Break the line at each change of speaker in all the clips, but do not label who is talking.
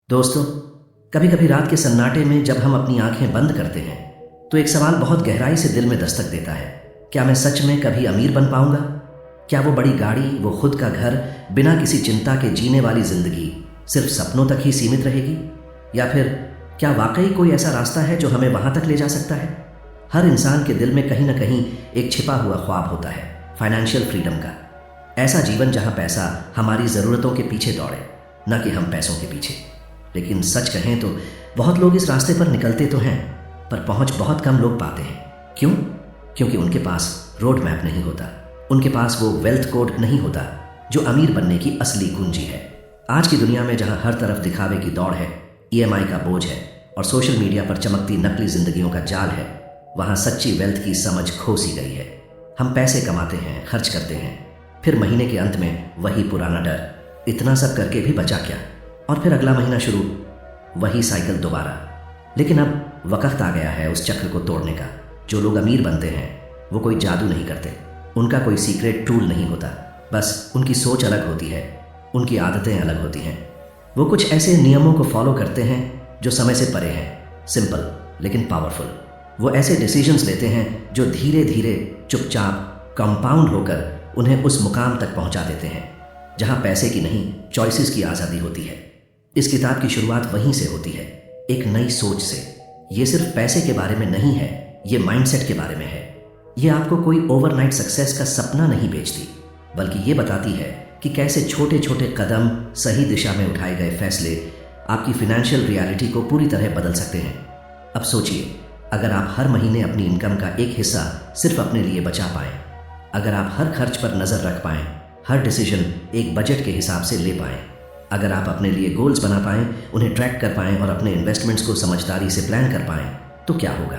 दोस्तों, कभी कभी रात के सन्नाटे में जब हम अपनी आंखें बंद करते हैं तो एक सवाल बहुत गहराई से दिल में दस्तक देता है। क्या मैं सच में कभी अमीर बन पाऊंगा? क्या वो बड़ी गाड़ी, वो खुद का घर, बिना किसी चिंता के जीने वाली जिंदगी सिर्फ सपनों तक ही सीमित रहेगी? या फिर क्या वाकई कोई ऐसा रास्ता है जो हमें वहां तक ले जा सकता है? हर इंसान के दिल में कहीं ना कहीं एक छिपा हुआ ख्वाब होता है, फाइनेंशियल फ्रीडम का। ऐसा जीवन जहां पैसा हमारी ज़रूरतों के पीछे दौड़े, न कि हम पैसों के पीछे। लेकिन सच कहें तो बहुत लोग इस रास्ते पर निकलते तो हैं, पर पहुंच बहुत कम लोग पाते हैं। क्यों? क्योंकि उनके पास रोड मैप नहीं होता, उनके पास वो वेल्थ कोड नहीं होता जो अमीर बनने की असली कुंजी है। आज की दुनिया में जहां हर तरफ दिखावे की दौड़ है, ईएमआई का बोझ है और सोशल मीडिया पर चमकती नकली जिंदगियों का जाल है, वहां सच्ची वेल्थ की समझ खो सी गई है। हम पैसे कमाते हैं, खर्च करते हैं, फिर महीने के अंत में वही पुराना डर, इतना सब करके भी बचा क्या? और फिर अगला महीना शुरू, वही साइकिल दोबारा। लेकिन अब वक्त आ गया है उस चक्र को तोड़ने का। जो लोग अमीर बनते हैं वो कोई जादू नहीं करते, उनका कोई सीक्रेट टूल नहीं होता, बस उनकी सोच अलग होती है, उनकी आदतें अलग होती हैं। वो कुछ ऐसे नियमों को फॉलो करते हैं जो समय से परे हैं, सिंपल लेकिन पावरफुल। वो ऐसे डिसीजंस लेते हैं जो धीरे धीरे, चुपचाप, कंपाउंड होकर उन्हें उस मुकाम तक पहुंचा देते हैं जहां पैसे की नहीं, चॉइसेस की आज़ादी होती है। इस किताब की शुरुआत वहीं से होती है, एक नई सोच से। ये सिर्फ पैसे के बारे में नहीं है, ये माइंडसेट के बारे में है। ये आपको कोई ओवरनाइट सक्सेस का सपना नहीं बेचती, बल्कि ये बताती है कि कैसे छोटे छोटे कदम, सही दिशा में उठाए गए फैसले आपकी फिनेंशियल रियलिटी को पूरी तरह बदल सकते हैं। अब सोचिए, अगर आप हर महीने अपनी इनकम का एक हिस्सा सिर्फ अपने लिए बचा पाएं, अगर आप हर खर्च पर नज़र रख पाएं, हर डिसीजन एक बजट के हिसाब से ले पाएं, अगर आप अपने लिए गोल्स बना पाएं, उन्हें ट्रैक कर पाएं और अपने इन्वेस्टमेंट्स को समझदारी से प्लान कर पाएं, तो क्या होगा?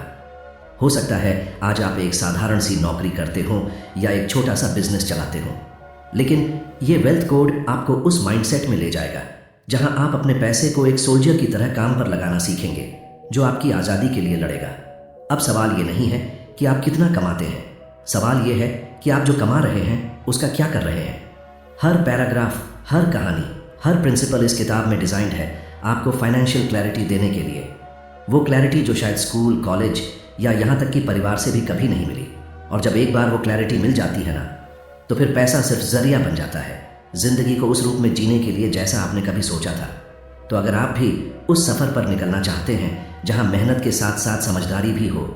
हो सकता है आज आप एक साधारण सी नौकरी करते हो या एक छोटा सा बिजनेस चलाते हो, लेकिन ये वेल्थ कोड आपको उस माइंडसेट में ले जाएगा जहां आप अपने पैसे को एक सोल्जर की तरह काम पर लगाना सीखेंगे, जो आपकी आज़ादी के लिए लड़ेगा। अब सवाल ये नहीं है कि आप कितना कमाते हैं, सवाल ये है कि आप जो कमा रहे हैं उसका क्या कर रहे हैं। हर पैराग्राफ, हर कहानी, हर प्रिंसिपल इस किताब में डिज़ाइंड है आपको फाइनेंशियल क्लैरिटी देने के लिए। वो क्लैरिटी जो शायद स्कूल, कॉलेज या यहाँ तक कि परिवार से भी कभी नहीं मिली। और जब एक बार वो क्लैरिटी मिल जाती है ना, तो फिर पैसा सिर्फ जरिया बन जाता है जिंदगी को उस रूप में जीने के लिए जैसा आपने कभी सोचा था। तो अगर आप भी उस सफ़र पर निकलना चाहते हैं जहाँ मेहनत के साथ साथ समझदारी भी हो,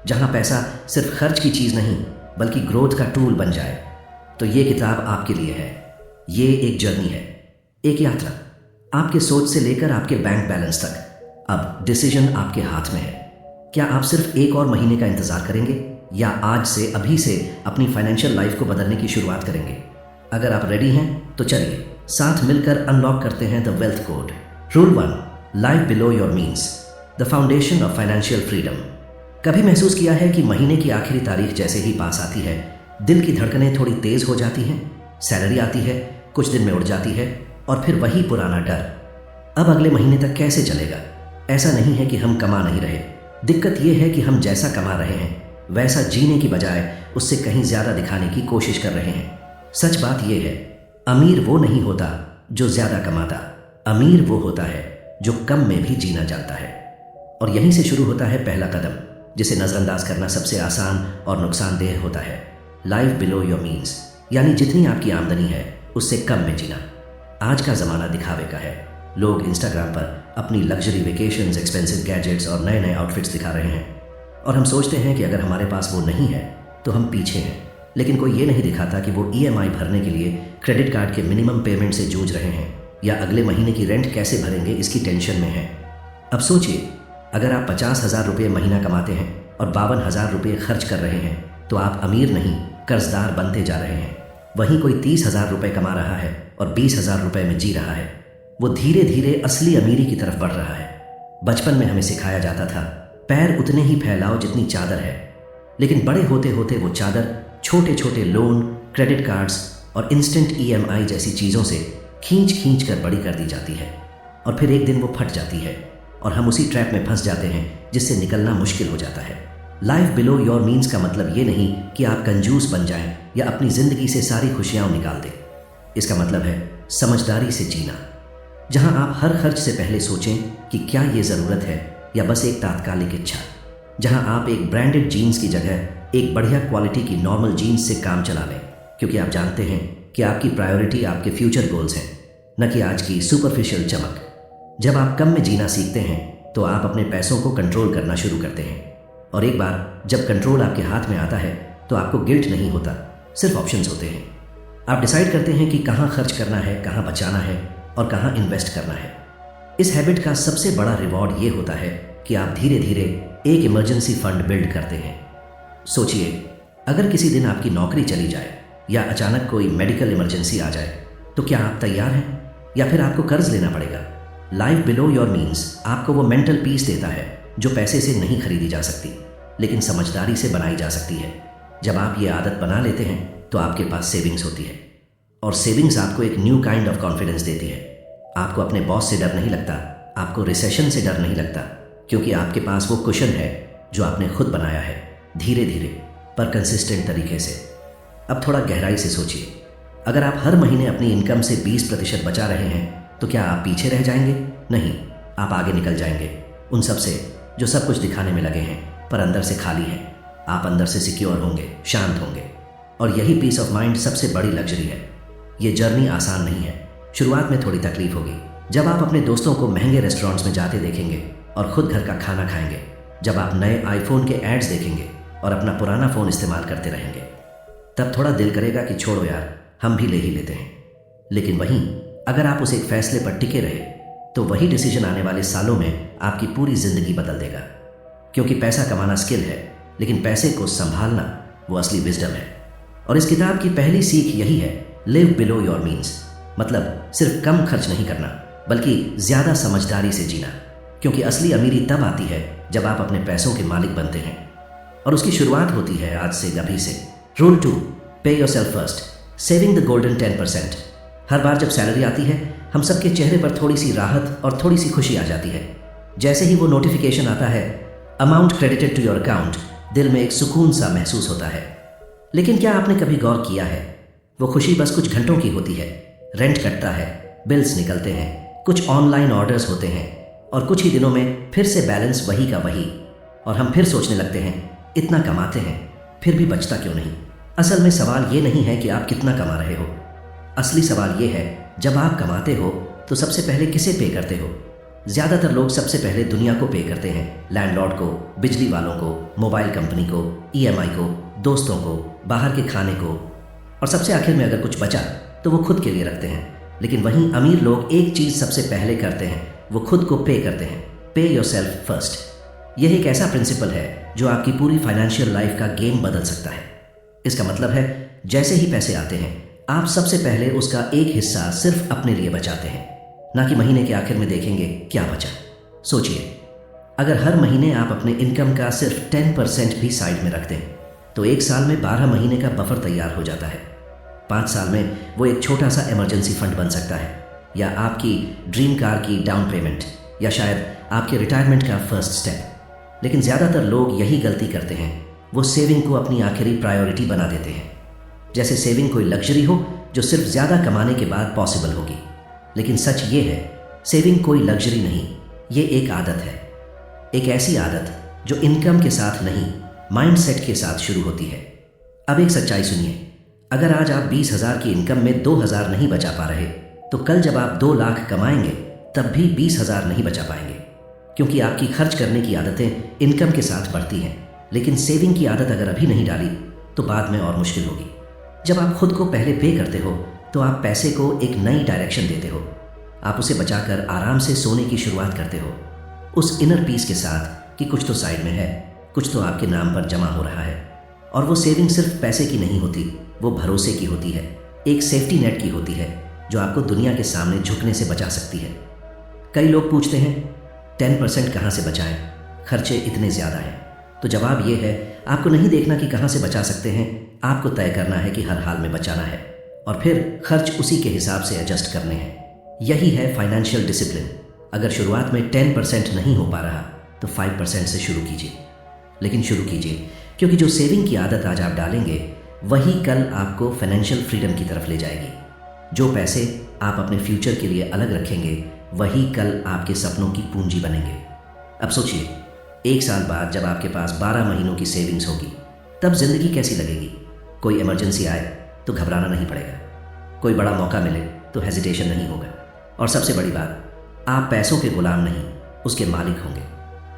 जहाँ पैसा सिर्फ खर्च की चीज़ नहीं बल्कि ग्रोथ का टूल बन जाए, तो ये किताब आपके लिए है। ये एक जर्नी है, एक यात्रा, आपके सोच से लेकर आपके बैंक बैलेंस तक। अब डिसीजन आपके हाथ में है। क्या आप सिर्फ एक और महीने का इंतजार करेंगे या आज से, अभी से अपनी फाइनेंशियल लाइफ को बदलने की शुरुआत करेंगे? अगर आप रेडी हैं तो चलिए साथ मिलकर अनलॉक करते हैं the wealth code. Rule 1, life below your means, the foundation of financial freedom. कभी महसूस किया है कि महीने की आखिरी तारीख जैसे ही पास आती है, दिल की धड़कनें थोड़ी तेज हो जाती हैं? सैलरी आती है, कुछ दिन में उड़ जाती है और फिर वही पुराना डर, अब अगले महीने तक कैसे चलेगा? ऐसा नहीं है कि हम कमा नहीं रहे, दिक्कत यह है कि हम जैसा कमा रहे हैं वैसा जीने की बजाय उससे कहीं ज्यादा दिखाने की कोशिश कर रहे हैं। सच बात यह है, अमीर वो नहीं होता जो ज्यादा कमाता, अमीर वो होता है जो कम में भी जीना जानता है। और यहीं से शुरू होता है पहला कदम, जिसे नजरअंदाज करना सबसे आसान और नुकसानदेह होता है। लाइफ बिलो योर मीन्स, यानी जितनी आपकी आमदनी है उससे कम में जीना। आज का ज़माना दिखावे का है। लोग इंस्टाग्राम पर अपनी लग्जरी वेकेशंस, एक्सपेंसिव गैजेट्स और नए नए आउटफिट्स दिखा रहे हैं, और हम सोचते हैं कि अगर हमारे पास वो नहीं है तो हम पीछे हैं। लेकिन कोई ये नहीं दिखाता कि वो ईएमआई भरने के लिए क्रेडिट कार्ड के मिनिमम पेमेंट से जूझ रहे हैं या अगले महीने की रेंट कैसे भरेंगे इसकी टेंशन में है। अब सोचिए, अगर आप 50,000 रुपये महीना कमाते हैं और 52,000 रुपये खर्च कर रहे हैं, तो आप अमीर नहीं, कर्जदार बनते जा रहे हैं। वहीं कोई 30,000 रुपये कमा रहा है और 20,000 रुपये में जी रहा है, वो धीरे धीरे असली अमीरी की तरफ बढ़ रहा है। बचपन में हमें सिखाया जाता था, पैर उतने ही फैलाओ जितनी चादर है, लेकिन बड़े होते होते वो चादर छोटे छोटे लोन, क्रेडिट कार्ड्स और इंस्टेंट ईएमआई जैसी चीज़ों से खींच खींच कर बड़ी कर दी जाती है, और फिर एक दिन वो फट जाती है और हम उसी ट्रैप में फंस जाते हैं जिससे निकलना मुश्किल हो जाता है। लाइफ बिलो योर मीन्स का मतलब ये नहीं कि आप कंजूस बन जाएं या अपनी ज़िंदगी से सारी खुशियाँ निकाल दें। इसका मतलब है समझदारी से जीना, जहां आप हर खर्च से पहले सोचें कि क्या ये ज़रूरत है या बस एक तात्कालिक इच्छा, जहां आप एक ब्रांडेड जीन्स की जगह एक बढ़िया क्वालिटी की नॉर्मल जीन्स से काम चला लें, क्योंकि आप जानते हैं कि आपकी प्रायोरिटी आपके फ्यूचर गोल्स हैं, न कि आज की सुपरफिशियल चमक। जब आप कम में जीना सीखते हैं तो आप अपने पैसों को कंट्रोल करना शुरू करते हैं, और एक बार जब कंट्रोल आपके हाथ में आता है तो आपको गिल्ट नहीं होता, सिर्फ ऑप्शंस होते हैं। आप डिसाइड करते हैं कि कहाँ खर्च करना है, कहाँ बचाना है और कहाँ इन्वेस्ट करना है। इस हैबिट का सबसे बड़ा रिवॉर्ड ये होता है कि आप धीरे धीरे एक इमरजेंसी फंड बिल्ड करते हैं। सोचिए, अगर किसी दिन आपकी नौकरी चली जाए या अचानक कोई मेडिकल इमरजेंसी आ जाए तो क्या आप तैयार हैं, या फिर आपको कर्ज लेना पड़ेगा? लाइफ बिलो योर मीन्स आपको वो मेंटल पीस देता है जो पैसे से नहीं खरीदी जा सकती, लेकिन समझदारी से बनाई जा सकती है। जब आप ये आदत बना लेते हैं तो आपके पास सेविंग्स होती है, और सेविंग्स आपको एक न्यू काइंड ऑफ कॉन्फिडेंस देती है। आपको अपने बॉस से डर नहीं लगता, आपको रिसेशन से डर नहीं लगता, क्योंकि आपके पास वो कुशन है जो आपने खुद बनाया है, धीरे धीरे पर कंसिस्टेंट तरीके से। अब थोड़ा गहराई से सोचिए, अगर आप हर महीने अपनी इनकम से 20% बचा रहे हैं तो क्या आप पीछे रह जाएंगे? नहीं, आप आगे निकल जाएंगे उन सब से जो सब कुछ दिखाने में लगे हैं पर अंदर से खाली हैं। आप अंदर से सिक्योर होंगे, शांत होंगे, और यही पीस ऑफ माइंड सबसे बड़ी लग्जरी है। ये जर्नी आसान नहीं है, शुरुआत में थोड़ी तकलीफ होगी। जब आप अपने दोस्तों को महंगे रेस्टोरेंट्स में जाते देखेंगे और खुद घर का खाना खाएंगे, जब आप नए आईफोन के एड्स देखेंगे और अपना पुराना फ़ोन इस्तेमाल करते रहेंगे, तब थोड़ा दिल करेगा कि छोड़ो यार, हम भी ले ही लेते हैं। लेकिन वहीं अगर आप उस एक फैसले पर टिके रहे तो वही डिसीजन आने वाले सालों में आपकी पूरी ज़िंदगी बदल देगा। क्योंकि पैसा कमाना स्किल है, लेकिन पैसे को संभालना वो असली विजडम है। और इस किताब की पहली सीख यही है, लिव बिलो योर मीन्स, मतलब सिर्फ कम खर्च नहीं करना बल्कि ज़्यादा समझदारी से जीना। क्योंकि असली अमीरी तब आती है जब आप अपने पैसों के मालिक बनते हैं, और उसकी शुरुआत होती है आज से, अभी से। रूल 2, पे yourself first, saving the golden 10%। हर बार जब सैलरी आती है हम सबके चेहरे पर थोड़ी सी राहत और थोड़ी सी खुशी आ जाती है। जैसे ही वो नोटिफिकेशन आता है, amount credited to your account, दिल में एक सुकून सा महसूस होता है। लेकिन क्या आपने कभी गौर किया है, वो खुशी बस कुछ घंटों की होती है। रेंट कटता है, बिल्स निकलते हैं, कुछ ऑनलाइन ऑर्डर्स होते हैं, और कुछ ही दिनों में फिर से बैलेंस वही का वही, और हम फिर सोचने लगते हैं इतना कमाते हैं फिर भी बचता क्यों नहीं। असल में सवाल ये नहीं है कि आप कितना कमा रहे हो, असली सवाल ये है जब आप कमाते हो तो सबसे पहले किसे पे करते हो। ज़्यादातर लोग सबसे पहले दुनिया को पे करते हैं, लैंडलॉर्ड को, बिजली वालों को, मोबाइल कंपनी को, ईएमआई को, दोस्तों को, बाहर के खाने को, और सबसे आखिर में अगर कुछ बचा तो वो खुद के लिए रखते हैं। लेकिन वहीं अमीर लोग एक चीज़ सबसे पहले करते हैं, वो खुद को पे करते हैं। पे योरसेल्फ फर्स्ट। यह एक ऐसा प्रिंसिपल है जो आपकी पूरी फाइनेंशियल लाइफ का गेम बदल सकता है। इसका मतलब है जैसे ही पैसे आते हैं आप सबसे पहले उसका एक हिस्सा सिर्फ अपने लिए बचाते हैं, ना कि महीने के आखिर में देखेंगे क्या बचा। सोचिए, अगर हर महीने आप अपने इनकम का सिर्फ 10% भी साइड में रखते हैं तो एक साल में 12 महीने का बफर तैयार हो जाता है। 5 साल में वो एक छोटा सा इमरजेंसी फंड बन सकता है, या आपकी ड्रीम कार की डाउन पेमेंट, या शायद आपके रिटायरमेंट का फर्स्ट स्टेप। लेकिन ज़्यादातर लोग यही गलती करते हैं, वो सेविंग को अपनी आखिरी प्रायोरिटी बना देते हैं, जैसे सेविंग कोई लग्जरी हो जो सिर्फ ज़्यादा कमाने के बाद पॉसिबल होगी। लेकिन सच ये है, सेविंग कोई लग्जरी नहीं, ये एक आदत है। एक ऐसी आदत जो इनकम के साथ नहीं, माइंडसेट के साथ शुरू होती है। अब एक सच्चाई सुनिए, अगर आज आप 20,000 की इनकम में 2,000 नहीं बचा पा रहे तो कल जब आप 2 लाख कमाएंगे तब भी 20,000 नहीं बचा पाएंगे। क्योंकि आपकी खर्च करने की आदतें इनकम के साथ बढ़ती हैं, लेकिन सेविंग की आदत अगर अभी नहीं डाली तो बाद में और मुश्किल होगी। जब आप खुद को पहले पे करते हो तो आप पैसे को एक नई डायरेक्शन देते हो। आप उसे बचाकर आराम से सोने की शुरुआत करते हो, उस इनर पीस के साथ कि कुछ तो साइड में है, कुछ तो आपके नाम पर जमा हो रहा है। और वो सेविंग सिर्फ पैसे की नहीं होती, वो भरोसे की होती है, एक सेफ्टी नेट की होती है जो आपको दुनिया के सामने झुकने से बचा सकती है। कई लोग पूछते हैं 10% कहाँ से बचाएं, खर्चे इतने ज़्यादा हैं। तो जवाब ये है, आपको नहीं देखना कि कहाँ से बचा सकते हैं, आपको तय करना है कि हर हाल में बचाना है, और फिर खर्च उसी के हिसाब से एडजस्ट करने हैं। यही है फाइनेंशियल डिसिप्लिन। अगर शुरुआत में 10% नहीं हो पा रहा तो 5% से शुरू कीजिए, लेकिन शुरू कीजिए, क्योंकि जो सेविंग की आदत आज आप डालेंगे वही कल आपको फाइनेंशियल फ्रीडम की तरफ ले जाएगी। जो पैसे आप अपने फ्यूचर के लिए अलग रखेंगे वही कल आपके सपनों की पूंजी बनेंगे। अब सोचिए, 1 साल बाद जब आपके पास 12 महीनों की सेविंग्स होगी, तब जिंदगी कैसी लगेगी? कोई इमरजेंसी आए तो घबराना नहीं पड़ेगा, कोई बड़ा मौका मिले तो हेजिटेशन नहीं होगा, और सबसे बड़ी बात, आप पैसों के गुलाम नहीं, उसके मालिक होंगे।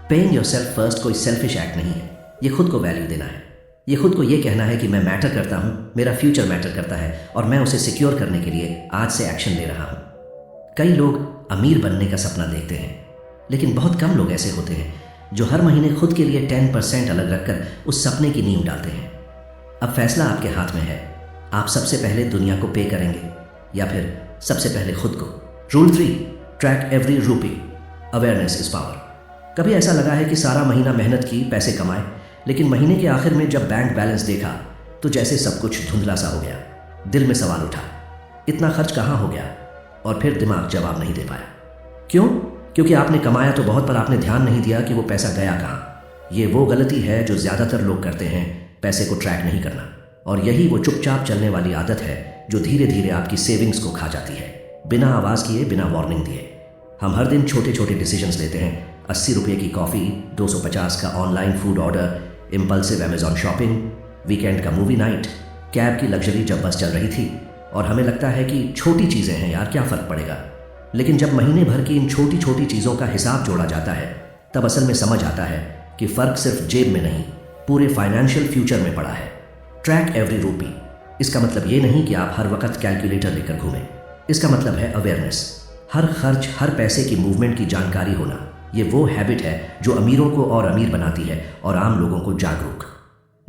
पेइंग योरसेल्फ फर्स्ट कोई सेल्फिश एक्ट नहीं है, ये खुद को वैल्यू देना है। ये खुद को ये कहना है कि मैं मैटर करता हूँ, मेरा फ्यूचर मैटर करता है, और मैं उसे सिक्योर करने के लिए आज से एक्शन ले रहा हूँ। कई लोग अमीर बनने का सपना देखते हैं, लेकिन बहुत कम लोग ऐसे होते हैं जो हर महीने खुद के लिए 10% अलग रखकर उस सपने की नींव डालते हैं। अब फैसला आपके हाथ में है, आप सबसे पहले दुनिया को पे करेंगे या फिर सबसे पहले खुद को। रूल 3, ट्रैक एवरी रूपी, अवेयरनेस इज पावर। कभी ऐसा लगा है कि सारा महीना मेहनत की, पैसे कमाए, लेकिन महीने के आखिर में जब बैंक बैलेंस देखा तो जैसे सब कुछ धुंधला सा हो गया। दिल में सवाल उठा, इतना खर्च कहाँ हो गया? और फिर दिमाग जवाब नहीं दे पाया। क्यों? क्योंकि आपने कमाया तो बहुत, पर आपने ध्यान नहीं दिया कि वो पैसा गया कहाँ। ये वो गलती है जो ज़्यादातर लोग करते हैं, पैसे को ट्रैक नहीं करना। और यही वो चुपचाप चलने वाली आदत है जो धीरे धीरे आपकी सेविंग्स को खा जाती है, बिना आवाज़ किए, बिना वार्निंग दिए। हम हर दिन छोटे छोटे डिसीजंस लेते हैं। 80 रुपये की कॉफ़ी, 250 का online food order, impulsive Amazon shopping, weekend का मूवी नाइट, कैब की लग्जरी जब बस चल रही थी, और हमें लगता है कि छोटी चीज़ें हैं यार, क्या फ़र्क पड़ेगा। लेकिन जब महीने भर की इन छोटी छोटी चीज़ों का हिसाब जोड़ा जाता है, तब असल में समझ आता है कि फ़र्क सिर्फ जेब में नहीं, पूरे फाइनेंशियल फ्यूचर में पड़ा है। ट्रैक एवरी रूपी, इसका मतलब ये नहीं कि आप हर वक्त कैलकुलेटर लेकर घूमें। इसका मतलब है अवेयरनेस। हर खर्च, हर पैसे की मूवमेंट की जानकारी होना। ये वो हैबिट है जो अमीरों को और अमीर बनाती है और आम लोगों को जागरूक।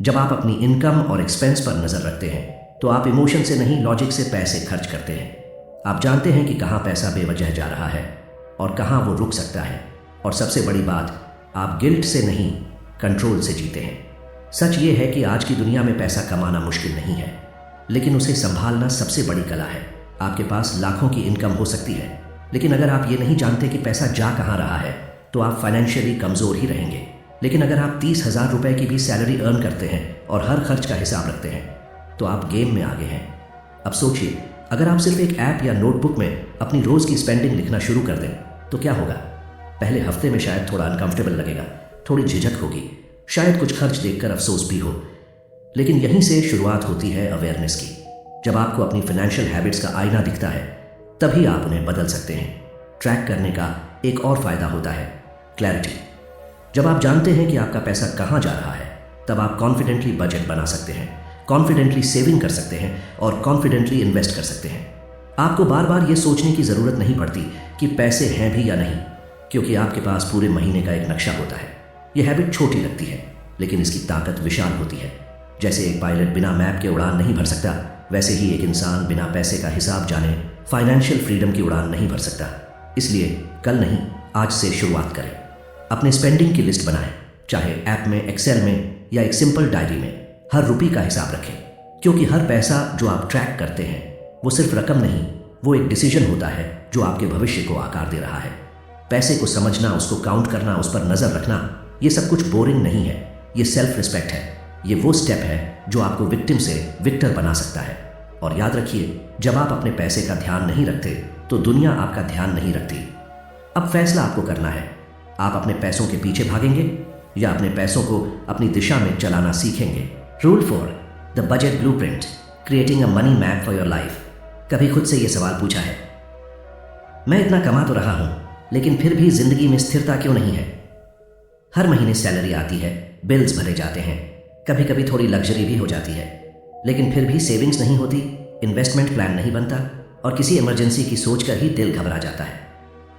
जब आप अपनी इनकम और एक्सपेंस पर नज़र रखते हैं तो आप इमोशन से नहीं, लॉजिक से पैसे खर्च करते हैं। आप जानते हैं कि कहाँ पैसा बेवजह जा रहा है और कहाँ वो रुक सकता है। और सबसे बड़ी बात, आप गिल्ट से नहीं, कंट्रोल से जीते हैं। सच ये है कि आज की दुनिया में पैसा कमाना मुश्किल नहीं है, लेकिन उसे संभालना सबसे बड़ी कला है। आपके पास लाखों की इनकम हो सकती है, लेकिन अगर आप ये नहीं जानते कि पैसा जा कहाँ रहा है तो आप फाइनेंशियली कमज़ोर ही रहेंगे। लेकिन अगर आप 30,000 रुपये की भी सैलरी अर्न करते हैं और हर खर्च का हिसाब रखते हैं तो आप गेम में आगे हैं। अब सोचिए, अगर आप सिर्फ एक ऐप या नोटबुक में अपनी रोज़ की स्पेंडिंग लिखना शुरू कर दें तो क्या होगा? पहले हफ्ते में शायद थोड़ा अनकंफर्टेबल लगेगा, थोड़ी झिझक होगी, शायद कुछ खर्च देखकर अफसोस भी हो, लेकिन यहीं से शुरुआत होती है अवेयरनेस की। जब आपको अपनी फाइनेंशियल हैबिट्स का आईना दिखता है, तभी आप उन्हें बदल सकते हैं। ट्रैक करने का एक और फायदा होता है, क्लैरिटी। जब आप जानते हैं कि आपका पैसा कहाँ जा रहा है, तब आप कॉन्फिडेंटली बजट बना सकते हैं, कॉन्फिडेंटली सेविंग कर सकते हैं और कॉन्फिडेंटली इन्वेस्ट कर सकते हैं। आपको बार बार ये सोचने की ज़रूरत नहीं पड़ती कि पैसे हैं भी या नहीं, क्योंकि आपके पास पूरे महीने का एक नक्शा होता है। यह हैबिट छोटी लगती है, लेकिन इसकी ताकत विशाल होती है। जैसे एक पायलट बिना मैप के उड़ान नहीं भर सकता, वैसे ही एक इंसान बिना पैसे का हिसाब जाने फाइनेंशियल फ्रीडम की उड़ान नहीं भर सकता। इसलिए कल नहीं, आज से शुरुआत करें। अपने स्पेंडिंग की लिस्ट बनाएं, चाहे ऐप में, एक्सेल में या एक सिंपल डायरी में। हर रुपये का हिसाब रखें, क्योंकि हर पैसा जो आप ट्रैक करते हैं वो सिर्फ रकम नहीं, वो एक डिसीजन होता है जो आपके भविष्य को आकार दे रहा है। पैसे को समझना, उसको काउंट करना, उस पर नज़र रखना, ये सब कुछ बोरिंग नहीं है, ये सेल्फ रिस्पेक्ट है। ये वो स्टेप है जो आपको विक्टिम से विक्टर बना सकता है। और याद रखिए, जब आप अपने पैसे का ध्यान नहीं रखते तो दुनिया आपका ध्यान नहीं रखती। अब फैसला आपको करना है, आप अपने पैसों के पीछे भागेंगे या अपने पैसों को अपनी दिशा में चलाना सीखेंगे। Rule 4, the budget blueprint, creating a money map for your life. कभी खुद से ये सवाल पूछा है, मैं इतना कमा तो रहा हूं, लेकिन फिर भी जिंदगी में स्थिरता क्यों नहीं है? हर महीने सैलरी आती है, बिल्स भरे जाते हैं, कभी कभी थोड़ी लग्जरी भी हो जाती है, लेकिन फिर भी सेविंग्स नहीं होती, इन्वेस्टमेंट प्लान नहीं बनता और किसी इमरजेंसी की सोच कर ही दिल घबरा जाता है।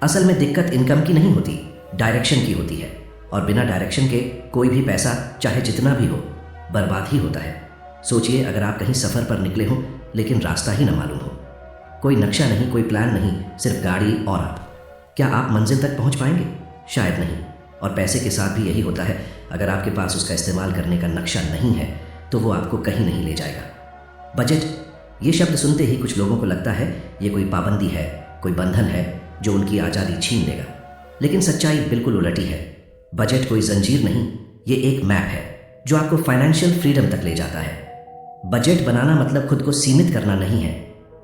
असल में दिक्कत इनकम की नहीं होती, डायरेक्शन की होती है। और बिना डायरेक्शन के कोई भी पैसा, चाहे जितना भी हो, बर्बाद ही होता है। सोचिए, अगर आप कहीं सफ़र पर निकले हो लेकिन रास्ता ही न मालूम हो, कोई नक्शा नहीं, कोई प्लान नहीं, सिर्फ गाड़ी और आप, क्या आप मंजिल तक पहुंच पाएंगे? शायद नहीं। और पैसे के साथ भी यही होता है, अगर आपके पास उसका इस्तेमाल करने का नक्शा नहीं है तो वो आपको कहीं नहीं ले जाएगा। बजट, ये शब्द सुनते ही कुछ लोगों को लगता है ये कोई पाबंदी है, कोई बंधन है जो उनकी आज़ादी छीन लेगा, लेकिन सच्चाई बिल्कुल उलटी है। बजट कोई जंजीर नहीं, ये एक मैप है जो आपको फाइनेंशियल फ्रीडम तक ले जाता है। बजट बनाना मतलब खुद को सीमित करना नहीं है,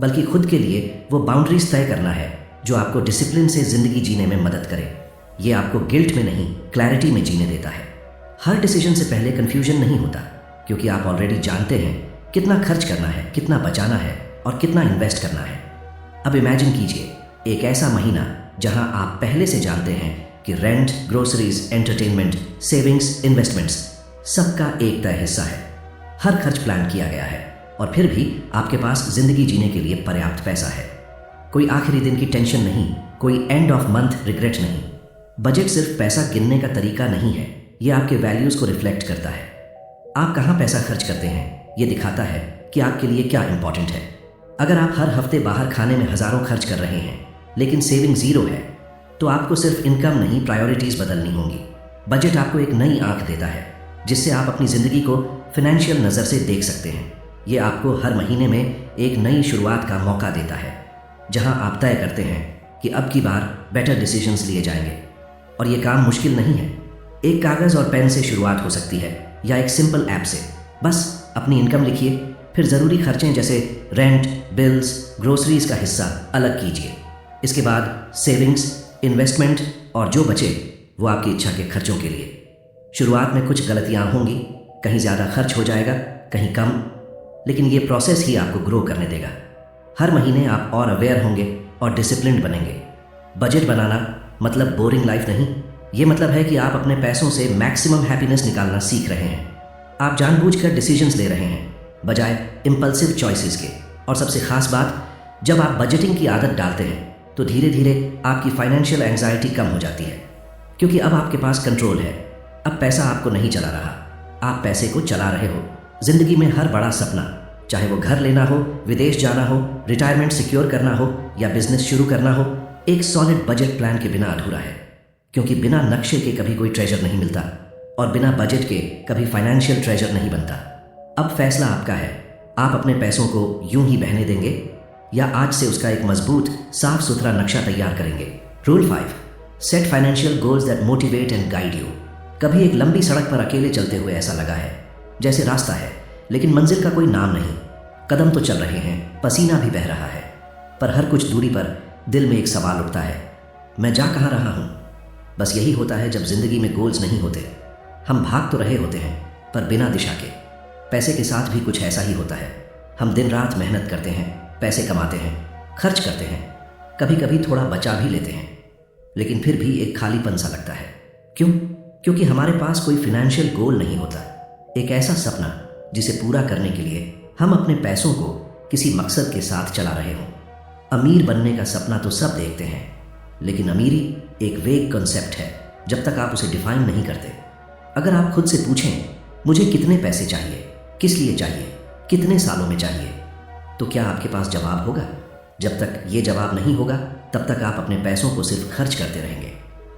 बल्कि खुद के लिए वो बाउंड्रीज तय करना है जो आपको डिसिप्लिन से ज़िंदगी जीने में मदद करे। ये आपको गिल्ट में नहीं, क्लैरिटी में जीने देता है। हर डिसीजन से पहले कन्फ्यूजन नहीं होता, क्योंकि आप ऑलरेडी जानते हैं कितना खर्च करना है, कितना बचाना है और कितना इन्वेस्ट करना है। अब इमेजिन कीजिए एक ऐसा महीना जहां आप पहले से जानते हैं कि rent, groceries, entertainment, savings, investments सबका एक तय हिस्सा है। हर खर्च प्लान किया गया है और फिर भी आपके पास जिंदगी जीने के लिए पर्याप्त पैसा है। कोई आखिरी दिन की टेंशन नहीं, कोई एंड ऑफ मंथ रिग्रेट नहीं। बजट सिर्फ पैसा गिनने का तरीका नहीं है, ये आपके वैल्यूज़ को रिफ्लेक्ट करता है। आप कहाँ पैसा खर्च करते हैं ये दिखाता है कि आपके लिए क्या इंपॉर्टेंट है। अगर आप हर हफ्ते बाहर खाने में हज़ारों खर्च कर रहे हैं लेकिन सेविंग ज़ीरो है, तो आपको सिर्फ इनकम नहीं, प्रायोरिटीज़ बदलनी होंगी। बजट आपको एक नई आंख देता है जिससे आप अपनी ज़िंदगी को फिनेंशियल नज़र से देख सकते हैं। ये आपको हर महीने में एक नई शुरुआत का मौका देता है, जहां आप तय करते हैं कि अब की बार बेटर डिसीजंस लिए जाएंगे। और ये काम मुश्किल नहीं है। एक कागज़ और पेन से शुरुआत हो सकती है या एक सिंपल ऐप से। बस अपनी इनकम लिखिए, फिर ज़रूरी खर्चें जैसे रेंट, बिल्स, ग्रोसरीज का हिस्सा अलग कीजिए। इसके बाद सेविंग्स, इन्वेस्टमेंट और जो बचे वो आपकी इच्छा के खर्चों के लिए। शुरुआत में कुछ गलतियाँ होंगी, कहीं ज़्यादा खर्च हो जाएगा, कहीं कम, लेकिन ये प्रोसेस ही आपको ग्रो करने देगा। हर महीने आप और अवेयर होंगे और डिसिप्लिन्ड बनेंगे। बजट बनाना मतलब बोरिंग लाइफ नहीं, ये मतलब है कि आप अपने पैसों से मैक्सिमम हैप्पीनेस निकालना सीख रहे हैं। आप जानबूझकर डिसीजंस ले रहे हैं बजाय इम्पल्सिव चॉइसेस के। और सबसे खास बात, जब आप बजटिंग की आदत डालते हैं तो धीरे धीरे आपकी फाइनेंशियल एंग्जाइटी कम हो जाती है, क्योंकि अब आपके पास कंट्रोल है। अब पैसा आपको नहीं चला रहा, आप पैसे को चला रहे हो। जिंदगी में हर बड़ा सपना, चाहे वो घर लेना हो, विदेश जाना हो, रिटायरमेंट सिक्योर करना हो या बिजनेस शुरू करना हो, एक सॉलिड बजट प्लान के बिना अधूरा है। क्योंकि बिना नक्शे के कभी कोई ट्रेजर नहीं मिलता और बिना बजट के कभी फाइनेंशियल ट्रेजर नहीं बनता। अब फैसला आपका है, आप अपने पैसों को यूं ही बहने देंगे या आज से उसका एक मजबूत, साफ सुथरा नक्शा तैयार करेंगे। Rule 5, set financial goals that motivate and guide you. कभी एक लंबी सड़क पर अकेले चलते हुए ऐसा लगा है जैसे रास्ता है लेकिन मंजिल का कोई नाम नहीं। कदम तो चल रहे हैं, पसीना भी बह रहा है, पर हर कुछ दूरी पर दिल में एक सवाल उठता है, मैं जा कहाँ रहा हूँ। बस यही होता है जब जिंदगी में गोल्स नहीं होते। हम भाग तो रहे होते हैं पर बिना दिशा के। पैसे के साथ भी कुछ ऐसा ही होता है। हम दिन रात मेहनत करते हैं, पैसे कमाते हैं, खर्च करते हैं, कभी कभी थोड़ा बचा भी लेते हैं, लेकिन फिर भी एक खालीपन सा लगता है। क्यों? क्योंकि हमारे पास कोई फिनेंशियल गोल नहीं होता, एक ऐसा सपना जिसे पूरा करने के लिए हम अपने पैसों को किसी मकसद के साथ चला रहे हों। अमीर बनने का सपना तो सब देखते हैं, लेकिन अमीरी एक वेग कॉन्सेप्ट है जब तक आप उसे डिफाइन नहीं करते। अगर आप खुद से पूछें, मुझे कितने पैसे चाहिए, किस लिए चाहिए, कितने सालों में चाहिए, तो क्या आपके पास जवाब होगा? जब तक ये जवाब नहीं होगा तब तक आप अपने पैसों को सिर्फ खर्च करते रहेंगे।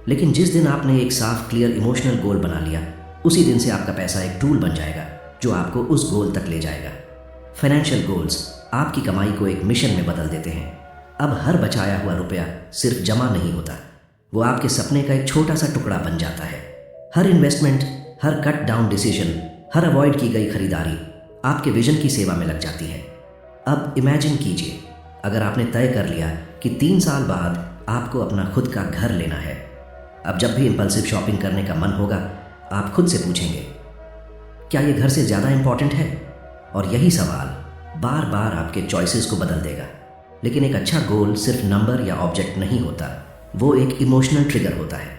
लेकिन जिस दिन आपने एक साफ, क्लियर इमोशनल गोल बना लिया, उसी दिन से आपका पैसा एक टूल बन जाएगा जो आपको उस गोल तक ले जाएगा। फाइनेंशियल गोल्स आपकी कमाई को एक मिशन में बदल देते हैं। अब हर बचाया हुआ रुपया सिर्फ जमा नहीं होता, वो आपके सपने का एक छोटा सा टुकड़ा बन जाता है। हर इन्वेस्टमेंट, हर कट डाउन डिसीजन, हर अवॉइड की गई खरीदारी आपके विजन की सेवा में लग जाती है। अब इमेजिन कीजिए, अगर आपने तय कर लिया कि 3 साल बाद आपको अपना खुद का घर लेना है। अब जब भी इंपल्सिव शॉपिंग करने का मन होगा, आप खुद से पूछेंगे, क्या ये घर से ज़्यादा इंपॉर्टेंट है? और यही सवाल बार बार आपके चॉइसेस को बदल देगा। लेकिन एक अच्छा गोल सिर्फ नंबर या ऑब्जेक्ट नहीं होता, वो एक इमोशनल ट्रिगर होता है।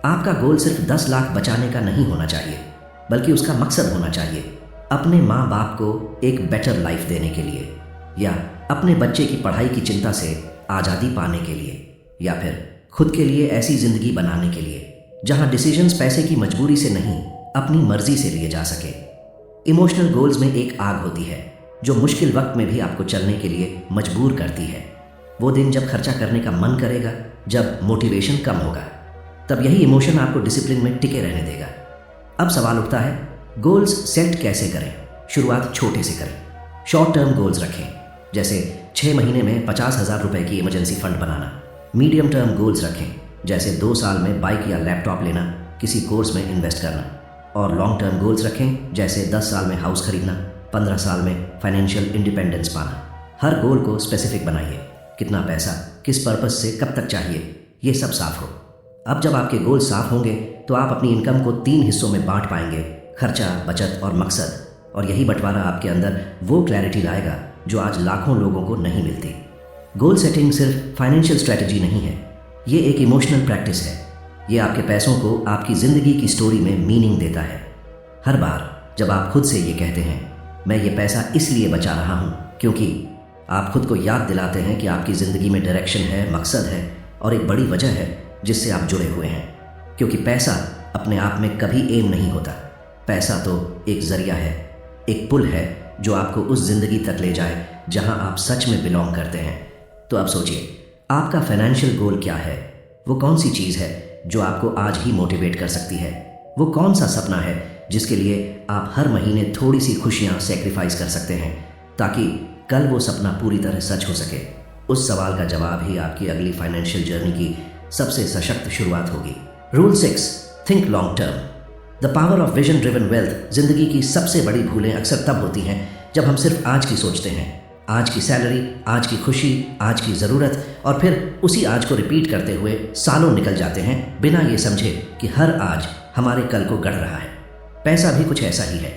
आपका गोल सिर्फ 10 लाख बचाने का नहीं होना चाहिए, बल्कि उसका मकसद होना चाहिए अपने माँ बाप को एक बेटर लाइफ देने के लिए, या अपने बच्चे की पढ़ाई की चिंता से आज़ादी पाने के लिए, या फिर खुद के लिए ऐसी ज़िंदगी बनाने के लिए जहाँ डिसीजंस पैसे की मजबूरी से नहीं, अपनी मर्जी से लिए जा सके। इमोशनल गोल्स में एक आग होती है जो मुश्किल वक्त में भी आपको चलने के लिए मजबूर करती है। वो दिन जब खर्चा करने का मन करेगा, जब मोटिवेशन कम होगा, तब यही इमोशन आपको डिसिप्लिन में टिके रहने देगा। अब सवाल उठता है, गोल्स सेट कैसे करें? शुरुआत छोटे से करें। शॉर्ट टर्म गोल्स रखें, जैसे 6 महीने में 50,000 रुपए की इमरजेंसी फंड बनाना। मीडियम टर्म गोल्स रखें, जैसे 2 साल में बाइक या लैपटॉप लेना, किसी कोर्स में इन्वेस्ट करना। और लॉन्ग टर्म गोल्स रखें, जैसे 10 साल में हाउस खरीदना, 15 साल में फाइनेंशियल इंडिपेंडेंस पाना। हर गोल को स्पेसिफिक बनाइए, कितना पैसा, किस पर्पस से, कब तक चाहिए, ये सब साफ हो। अब जब आपके गोल साफ होंगे तो आप अपनी इनकम को 3 हिस्सों में बांट पाएंगे, खर्चा, बचत और मकसद। और यही बंटवारा आपके अंदर वो क्लैरिटी लाएगा जो आज लाखों लोगों को नहीं मिलती। गोल सेटिंग सिर्फ फाइनेंशियल स्ट्रैटेजी नहीं है, ये एक इमोशनल प्रैक्टिस है। ये आपके पैसों को आपकी ज़िंदगी की स्टोरी में मीनिंग देता है। हर बार जब आप खुद से ये कहते हैं, मैं ये पैसा इसलिए बचा रहा हूँ क्योंकि, आप खुद को याद दिलाते हैं कि आपकी ज़िंदगी में डायरेक्शन है, मकसद है और एक बड़ी वजह है जिससे आप जुड़े हुए हैं। क्योंकि पैसा अपने आप में कभी एम नहीं होता। पैसा तो एक ज़रिया है, एक पुल है जो आपको उस ज़िंदगी तक ले जाए जहां आप सच में बिलोंग करते हैं। तो अब सोचिए, आपका फाइनेंशियल गोल क्या है? वो कौन सी चीज़ है जो आपको आज ही मोटिवेट कर सकती है? वो कौन सा सपना है जिसके लिए आप हर महीने थोड़ी सी खुशियाँ सेक्रीफाइस कर सकते हैं ताकि कल वो सपना पूरी तरह सच हो सके? उस सवाल का जवाब ही आपकी अगली फाइनेंशियल जर्नी की सबसे सशक्त शुरुआत होगी। Rule 6, think long term. The power of vision driven wealth. जिंदगी की सबसे बड़ी भूलें अक्सर तब होती हैं जब हम सिर्फ आज की सोचते हैं, आज की सैलरी, आज की खुशी, आज की ज़रूरत, और फिर उसी आज को रिपीट करते हुए सालों निकल जाते हैं बिना ये समझे कि हर आज हमारे कल को गढ़ रहा है। पैसा भी कुछ ऐसा ही है।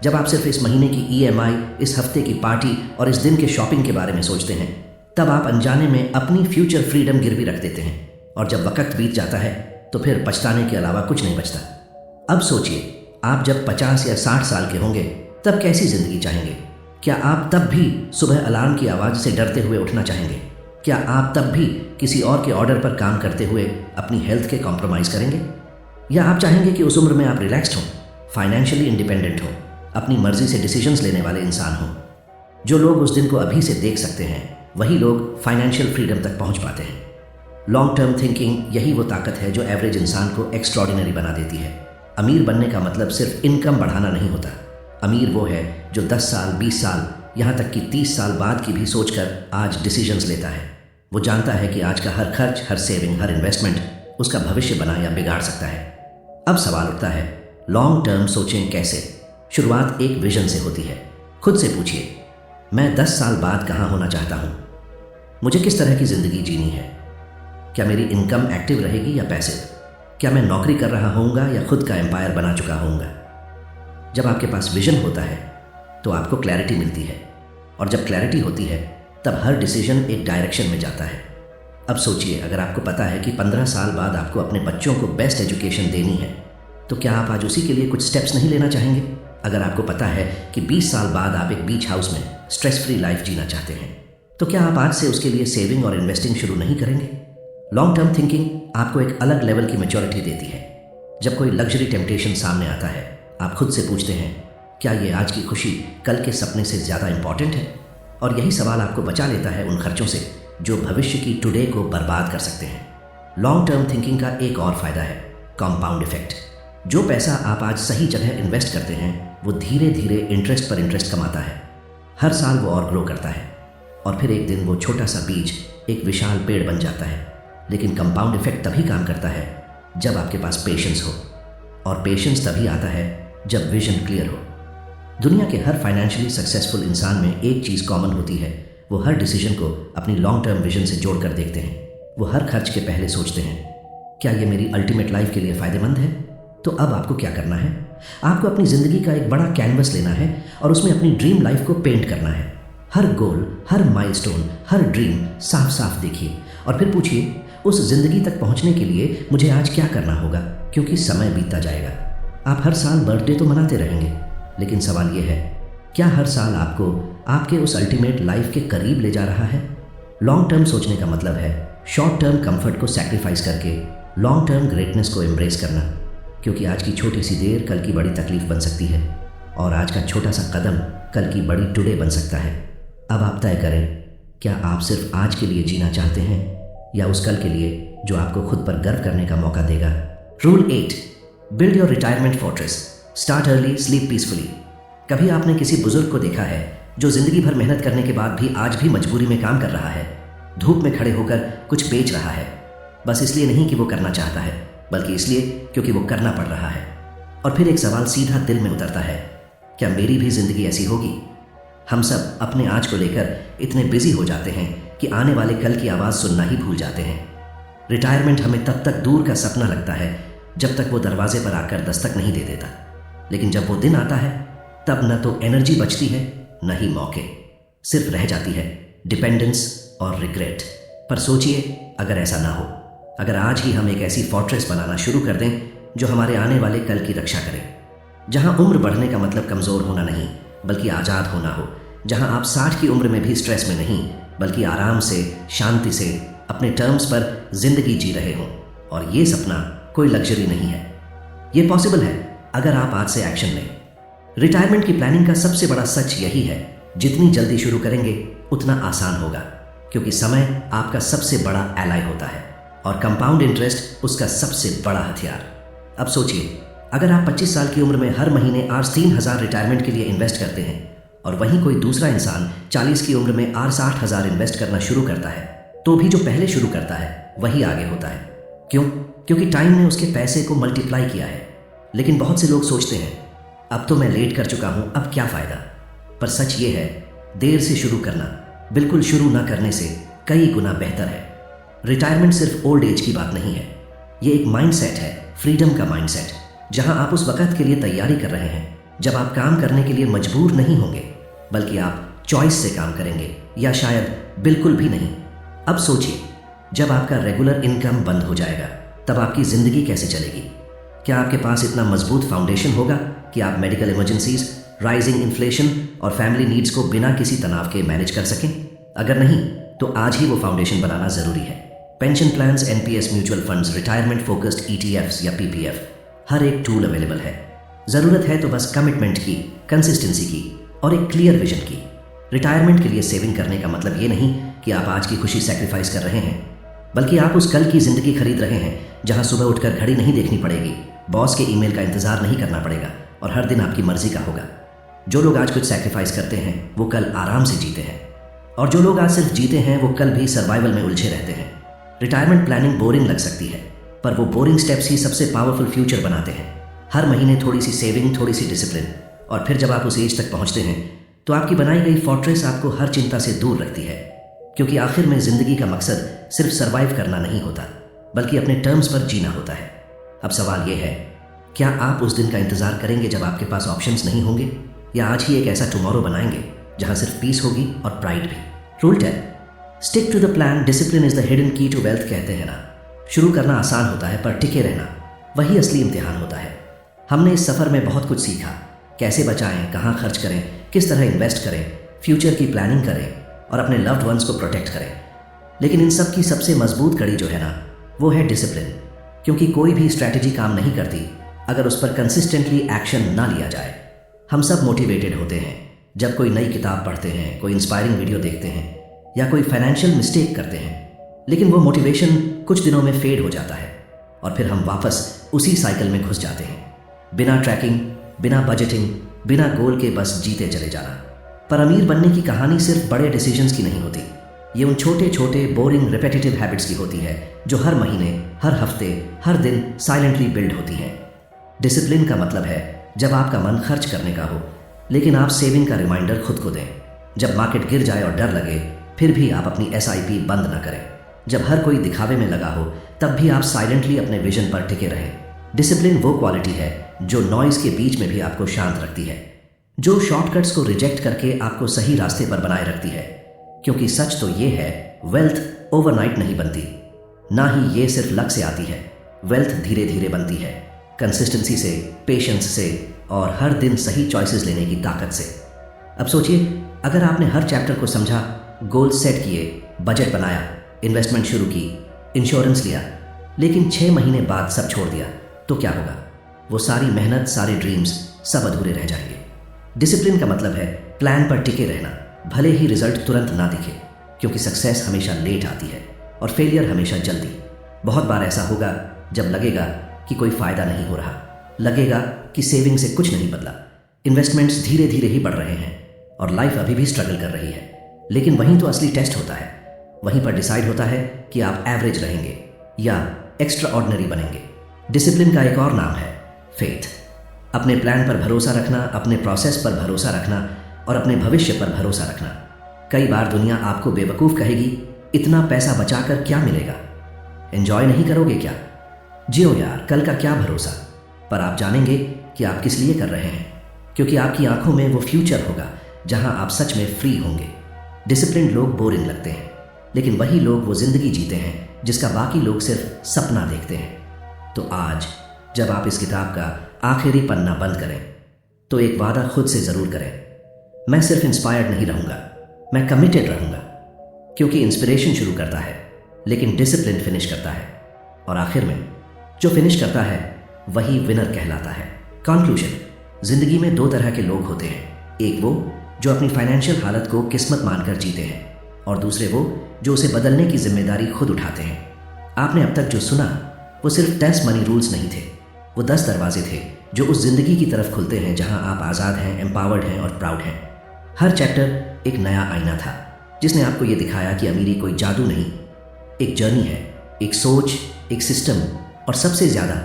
जब आप सिर्फ इस महीने की EMI, इस हफ्ते की पार्टी और इस दिन के शॉपिंग के बारे में सोचते हैं, तब आप अनजाने में अपनी फ्यूचर फ्रीडम गिरवी रख देते हैं। और जब वक्त बीत जाता है तो फिर पछताने के अलावा कुछ नहीं बचता। अब सोचिए, आप जब 50 या 60 साल के होंगे तब कैसी ज़िंदगी चाहेंगे? क्या आप तब भी सुबह अलार्म की आवाज़ से डरते हुए उठना चाहेंगे? क्या आप तब भी किसी और के ऑर्डर पर काम करते हुए अपनी हेल्थ के कॉम्प्रोमाइज़ करेंगे? या आप चाहेंगे कि उस उम्र में आप रिलैक्स्ड हों, फाइनेंशियली इंडिपेंडेंट हों, अपनी मर्जी से डिसीजंस लेने वाले इंसान हों? जो लोग उस दिन को अभी से देख सकते हैं वही लोग फाइनेंशियल फ्रीडम तक पहुंच पाते हैं। लॉन्ग टर्म थिंकिंग यही वो ताकत है जो एवरेज इंसान को एक्स्ट्रॉर्डिनरी बना देती है। अमीर बनने का मतलब सिर्फ इनकम बढ़ाना नहीं होता। अमीर वो है जो 10 साल, 20 साल, यहाँ तक कि 30 साल बाद की भी सोचकर आज डिसीजंस लेता है। वो जानता है कि आज का हर खर्च, हर सेविंग, हर इन्वेस्टमेंट उसका भविष्य बना या बिगाड़ सकता है। अब सवाल उठता है, लॉन्ग टर्म सोचें कैसे? शुरुआत एक विजन से होती है। खुद से पूछिए, मैं 10 साल बाद कहाँ होना चाहता हूँ? मुझे किस तरह की ज़िंदगी जीनी है? क्या मेरी इनकम एक्टिव रहेगी या पैसिव? क्या मैं नौकरी कर रहा होऊंगा या खुद का एम्पायर बना चुका होऊंगा? जब आपके पास विजन होता है तो आपको क्लैरिटी मिलती है, और जब क्लैरिटी होती है तब हर डिसीजन एक डायरेक्शन में जाता है। अब सोचिए, अगर आपको पता है कि 15 साल बाद आपको अपने बच्चों को बेस्ट एजुकेशन देनी है, तो क्या आप आज उसी के लिए कुछ स्टेप्स नहीं लेना चाहेंगे? अगर आपको पता है कि 20 साल बाद आप एक बीच हाउस में स्ट्रेस फ्री लाइफ जीना चाहते हैं, तो क्या आप आज से उसके लिए सेविंग और इन्वेस्टिंग शुरू नहीं करेंगे? लॉन्ग टर्म थिंकिंग आपको एक अलग लेवल की मैच्योरिटी देती है। जब कोई लग्जरी टेम्पटेशन सामने आता है, आप खुद से पूछते हैं, क्या ये आज की खुशी कल के सपने से ज़्यादा इंपॉर्टेंट है? और यही सवाल आपको बचा लेता है उन खर्चों से जो भविष्य की टुडे को बर्बाद कर सकते हैं। लॉन्ग टर्म थिंकिंग का एक और फायदा है कंपाउंड इफेक्ट। जो पैसा आप आज सही जगह इन्वेस्ट करते हैं वो धीरे धीरे इंटरेस्ट पर इंटरेस्ट कमाता है। हर साल वो और ग्रो करता है और फिर एक दिन वो छोटा सा बीज एक विशाल पेड़ बन जाता है। लेकिन कंपाउंड इफेक्ट तभी काम करता है जब आपके पास पेशेंस हो, और पेशेंस तभी आता है जब विजन क्लियर हो। दुनिया के हर फाइनेंशियली सक्सेसफुल इंसान में एक चीज़ कॉमन होती है, वो हर डिसीजन को अपनी लॉन्ग टर्म विजन से जोड़कर देखते हैं। वो हर खर्च के पहले सोचते हैं, क्या ये मेरी अल्टीमेट लाइफ के लिए फ़ायदेमंद है? तो अब आपको क्या करना है? आपको अपनी ज़िंदगी का एक बड़ा कैनवस लेना है और उसमें अपनी ड्रीम लाइफ को पेंट करना है। हर गोल, हर माइलस्टोन, हर ड्रीम साफ साफ देखिए और फिर पूछिए, उस ज़िंदगी तक पहुंचने के लिए मुझे आज क्या करना होगा? क्योंकि समय बीतता जाएगा। आप हर साल बर्थडे तो मनाते रहेंगे, लेकिन सवाल ये है, क्या हर साल आपको आपके उस अल्टीमेट लाइफ के करीब ले जा रहा है? लॉन्ग टर्म सोचने का मतलब है शॉर्ट टर्म कंफर्ट को सैक्रिफाइस करके लॉन्ग टर्म ग्रेटनेस को एम्ब्रेस करना। क्योंकि आज की छोटी सी देर कल की बड़ी तकलीफ बन सकती है और आज का छोटा सा कदम कल की बड़ी टुडे बन सकता है। अब आप तय करें, क्या आप सिर्फ आज के लिए जीना चाहते हैं या उस कल के लिए जो आपको खुद पर गर्व करने का मौका देगा। Rule 8, build your retirement fortress. Start early, sleep peacefully. कभी आपने किसी बुजुर्ग को देखा है जो जिंदगी भर मेहनत करने के बाद भी आज भी मजबूरी में काम कर रहा है, धूप में खड़े होकर कुछ बेच रहा है, बस इसलिए नहीं कि वो करना चाहता है, बल्कि इसलिए क्योंकि वो करना पड़ रहा है। और फिर एक सवाल सीधा दिल में उतरता है, क्या मेरी भी जिंदगी ऐसी होगी? हम सब अपने आज को लेकर इतने बिजी हो जाते हैं कि आने वाले कल की आवाज़ सुनना ही भूल जाते हैं। रिटायरमेंट हमें तब तक दूर का सपना लगता है जब तक वो दरवाजे पर आकर दस्तक नहीं दे देता, लेकिन जब वो दिन आता है तब न तो एनर्जी बचती है न ही मौके, सिर्फ रह जाती है डिपेंडेंस और रिग्रेट। पर सोचिए, अगर ऐसा ना हो, अगर आज ही हम एक ऐसी फोर्ट्रेस बनाना शुरू कर दें जो हमारे आने वाले कल की रक्षा करे, जहां उम्र बढ़ने का मतलब कमज़ोर होना नहीं बल्कि आज़ाद होना हो, जहां आप 60 की उम्र में भी स्ट्रेस में नहीं बल्कि आराम से, शांति से, अपने टर्म्स पर जिंदगी जी रहे हों। और ये सपना कोई लग्जरी नहीं है, ये पॉसिबल है अगर आप आज से एक्शन लें। रिटायरमेंट की प्लानिंग का सबसे बड़ा सच यही है, जितनी जल्दी शुरू करेंगे उतना आसान होगा, क्योंकि समय आपका सबसे बड़ा एलाय होता है और कंपाउंड इंटरेस्ट उसका सबसे बड़ा हथियार। अब सोचिए, अगर आप 25 साल की उम्र में हर महीने आज 3,000 रिटायरमेंट के लिए इन्वेस्ट करते हैं और वहीं कोई दूसरा इंसान 40 की उम्र में आज 60,000 इन्वेस्ट करना शुरू करता है, तो भी जो पहले शुरू करता है वही आगे होता है। क्यों? क्योंकि टाइम ने उसके पैसे को मल्टीप्लाई किया है। लेकिन बहुत से लोग सोचते हैं, अब तो मैं लेट कर चुका हूं, अब क्या फ़ायदा। पर सच ये है, देर से शुरू करना बिल्कुल शुरू ना करने से कई गुना बेहतर है। रिटायरमेंट सिर्फ ओल्ड एज की बात नहीं है, ये एक माइंडसेट है, फ्रीडम का माइंडसेट, जहां आप उस वक्त के लिए तैयारी कर रहे हैं जब आप काम करने के लिए मजबूर नहीं होंगे, बल्कि आप चॉइस से काम करेंगे, या शायद बिल्कुल भी नहीं। अब सोचिए, जब आपका रेगुलर इनकम बंद हो जाएगा तब आपकी ज़िंदगी कैसे चलेगी? क्या आपके पास इतना मजबूत फाउंडेशन होगा कि आप मेडिकल इमरजेंसीज, राइजिंग इन्फ्लेशन और फैमिली नीड्स को बिना किसी तनाव के मैनेज कर सकें? अगर नहीं, तो आज ही वो फाउंडेशन बनाना ज़रूरी है। Pension plans, NPS, mutual funds, retirement focused ETFs या पीपीएफ, हर एक टूल अवेलेबल है। ज़रूरत है तो बस कमिटमेंट की, कंसिस्टेंसी की और एक क्लियर विजन की। रिटायरमेंट के लिए सेविंग करने का मतलब ये नहीं कि आप आज की खुशी सैक्रिफाइस कर रहे हैं, बल्कि आप उस कल की ज़िंदगी खरीद रहे हैं जहां सुबह उठकर घड़ी नहीं देखनी पड़ेगी, बॉस के ईमेल का इंतज़ार नहीं करना पड़ेगा और हर दिन आपकी मर्जी का होगा। जो लोग आज कुछ सैक्रिफाइस करते हैं वो कल आराम से जीते हैं, और जो लोग आज सिर्फ जीते हैं वो कल भी सर्वाइवल में उलझे रहते हैं। रिटायरमेंट प्लानिंग बोरिंग लग सकती है, पर वो बोरिंग स्टेप्स ही सबसे पावरफुल फ्यूचर बनाते हैं। हर महीने थोड़ी सी सेविंग, थोड़ी सी डिसिप्लिन, और फिर जब आप उस एज तक पहुंचते हैं तो आपकी बनाई गई फोर्ट्रेस आपको हर चिंता से दूर रखती है। क्योंकि आखिर में ज़िंदगी का मकसद सिर्फ सर्वाइव करना नहीं होता, बल्कि अपने टर्म्स पर जीना होता है। अब सवाल यह है, क्या आप उस दिन का इंतज़ार करेंगे जब आपके पास ऑप्शंस नहीं होंगे, या आज ही एक ऐसा टुमारो बनाएंगे जहां सिर्फ पीस होगी और प्राइड भी? Rule 10, stick to the plan, discipline is the hidden key to wealth, कहते हैं ना। शुरू करना आसान होता है, पर टिके रहना वही असली इम्तिहान होता है। हमने इस सफ़र में बहुत कुछ सीखा, कैसे बचाएं, कहाँ खर्च करें, किस तरह इन्वेस्ट करें, फ्यूचर की प्लानिंग करें और अपने लव्ड वंस को प्रोटेक्ट करें। लेकिन इन सब की सबसे मजबूत कड़ी जो है ना, वो है डिसिप्लिन। क्योंकि कोई भी स्ट्रैटेजी काम नहीं करती अगर उस पर कंसिस्टेंटली एक्शन ना लिया जाए। हम सब मोटिवेटेड होते हैं जब कोई नई किताब पढ़ते हैं, कोई इंस्पायरिंग वीडियो देखते हैं या कोई फाइनेंशियल मिस्टेक करते हैं, लेकिन वो मोटिवेशन कुछ दिनों में फेड हो जाता है और फिर हम वापस उसी साइकिल में घुस जाते हैं, बिना ट्रैकिंग, बिना बजटिंग, बिना गोल के बस जीते चले जाना। पर अमीर बनने की कहानी सिर्फ बड़े डिसीजंस की नहीं होती, ये उन छोटे छोटे बोरिंग रिपेटिटिव हैबिट्स की होती है जो हर महीने, हर हफ्ते, हर दिन साइलेंटली बिल्ड होती हैं। डिसिप्लिन का मतलब है जब आपका मन खर्च करने का हो, लेकिन आप सेविंग का रिमाइंडर खुद को दें। जब मार्केट गिर जाए और डर लगे, फिर भी आप अपनी SIP बंद ना करें। जब हर कोई दिखावे में लगा हो, तब भी आप साइलेंटली अपने विजन पर टिके रहें। डिसिप्लिन वो क्वालिटी है जो नॉइज़ के बीच में भी आपको शांत रखती है, जो शॉर्टकट्स को रिजेक्ट करके आपको सही रास्ते पर बनाए रखती है। क्योंकि सच तो ये है, वेल्थ ओवरनाइट नहीं बनती, ना ही ये सिर्फ लक से आती है। वेल्थ धीरे धीरे बनती है, कंसिस्टेंसी से, पेशेंस से और हर दिन सही चॉइसेस लेने की ताकत से। अब सोचिए, अगर आपने हर चैप्टर को समझा, गोल सेट किए, बजट बनाया, इन्वेस्टमेंट शुरू की, इंश्योरेंस लिया, लेकिन 6 महीने बाद सब छोड़ दिया, तो क्या होगा? वो सारी मेहनत, सारे ड्रीम्स सब अधूरे रह जाएंगे। डिसिप्लिन का मतलब है प्लान पर टिके रहना, भले ही रिजल्ट तुरंत ना दिखे, क्योंकि सक्सेस हमेशा लेट आती है और फेलियर हमेशा जल्दी। बहुत बार ऐसा होगा जब लगेगा कि कोई फ़ायदा नहीं हो रहा, लगेगा कि सेविंग से कुछ नहीं बदला, इन्वेस्टमेंट्स धीरे धीरे ही बढ़ रहे हैं और लाइफ अभी भी स्ट्रगल कर रही है। लेकिन वहीं तो असली टेस्ट होता है, वहीं पर डिसाइड होता है कि आप एवरेज रहेंगे या एक्स्ट्रा ऑर्डिनरी बनेंगे। डिसिप्लिन का एक और नाम है फेथ। अपने प्लान पर भरोसा रखना, अपने प्रोसेस पर भरोसा रखना और अपने भविष्य पर भरोसा रखना। कई बार दुनिया आपको बेवकूफ़ कहेगी, इतना पैसा बचाकर क्या मिलेगा, एंजॉय नहीं करोगे क्या, जियो यार, कल का क्या भरोसा। पर आप जानेंगे कि आप किस लिए कर रहे हैं, क्योंकि आपकी आंखों में वो फ्यूचर होगा जहां आप सच में फ्री होंगे। डिसिप्लिन लोग बोरिंग लगते हैं, लेकिन वही लोग वो जिंदगी जीते हैं जिसका बाकी लोग सिर्फ सपना देखते हैं। तो आज जब आप इस किताब का आखिरी पन्ना बंद करें तो एक वादा खुद से ज़रूर करें, मैं सिर्फ इंस्पायर्ड नहीं रहूँगा, मैं कमिटेड रहूँगा। क्योंकि इंस्पिरेशन शुरू करता है लेकिन डिसिप्लिन फिनिश करता है, और आखिर में जो फिनिश करता है वही विनर कहलाता है। कंक्लूजन, जिंदगी में दो तरह के लोग होते हैं, एक वो जो अपनी फाइनेंशियल हालत को किस्मत मानकर जीते हैं, और दूसरे वो जो उसे बदलने की जिम्मेदारी खुद उठाते हैं। आपने अब तक जो सुना वो सिर्फ 10 मनी रूल्स नहीं थे, वो 10 दरवाजे थे जो उस जिंदगी की तरफ खुलते हैं जहां आप आज़ाद हैं, एम्पावर्ड हैं और प्राउड हैं। हर चैप्टर एक नया आईना था जिसने आपको ये दिखाया कि अमीरी कोई जादू नहीं, एक जर्नी है, एक सोच, एक सिस्टम, और सबसे ज़्यादा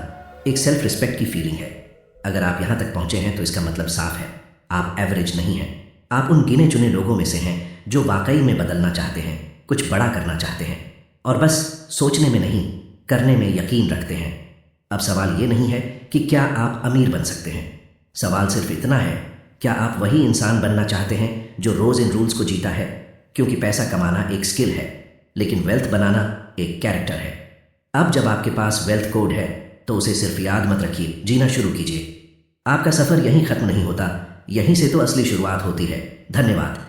एक सेल्फ रिस्पेक्ट की फीलिंग है। अगर आप यहाँ तक पहुँचे हैं तो इसका मतलब साफ है, आप एवरेज नहीं हैं। आप उन गिने चुने लोगों में से हैं जो वाकई में बदलना चाहते हैं, कुछ बड़ा करना चाहते हैं, और बस सोचने में नहीं, करने में यकीन रखते हैं। अब सवाल ये नहीं है कि क्या आप अमीर बन सकते हैं, सवाल सिर्फ इतना है, क्या आप वही इंसान बनना चाहते हैं जो रोज़ इन रूल्स को जीता है। क्योंकि पैसा कमाना एक स्किल है, लेकिन वेल्थ बनाना एक कैरेक्टर है। अब जब आपके पास वेल्थ कोड है तो उसे सिर्फ याद मत रखिए, जीना शुरू कीजिए। आपका सफ़र यहीं ख़त्म नहीं होता, यहीं से तो असली शुरुआत होती है। धन्यवाद।